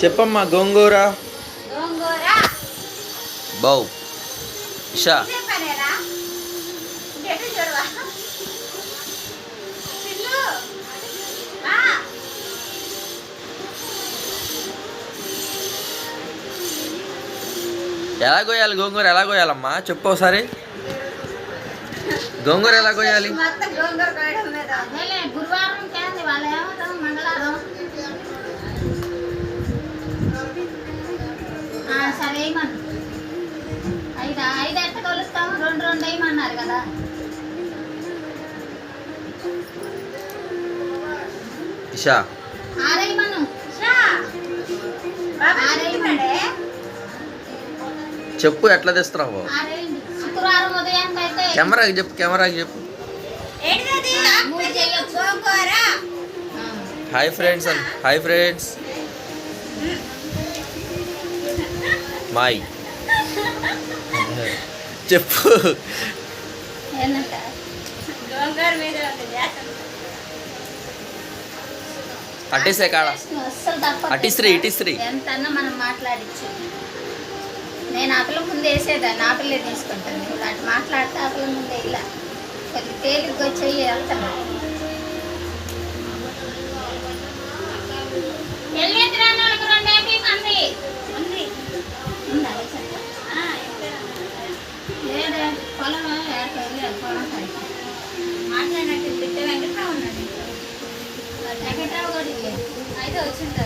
చెప్పమ్మా. గోంగూర బౌ ఇషా. ఎలా కోయాలి గోంగూర? ఎలా కోయాలమ్మా చెప్పు ఒకసారి. గోంగూర ఎలా కోయాలి? సరే ఏమన్నా 5 ఎట్ట కొలుస్తాము? 2 వేయమన్నారు కదా. ఇషా చెప్పు ఎట్లా తెస్తున్నావు? శుక్రవారం ఉదయం అయితే కెమెరాకి చెప్పు. కెమెరాకి చెప్పు. హాయ్ ఫ్రెండ్స్ అని. Hi friends. మాయ్ చెప్పు. అటిసే కాడ అటిశ్రీ ఇటిశ్రీ ఎంతన్నా మనం మాట్లాడించు. నేను ఆపిల్ల ముందు వేసేదాన్ని, ఆపిల్లే తీసుకుంటాను. ఇప్పుడు అటు మాట్లాడితే ఆపిల్ల ముందే ఇలా కొద్ది తేలిగ్గా వచ్చి వెళ్తాను. లేదే పొలం పొలం మాట్లాడినట్టు వెంకట్రావు ఉన్నాడు. వెంకట్రావు కూడా అయితే వచ్చింటారు.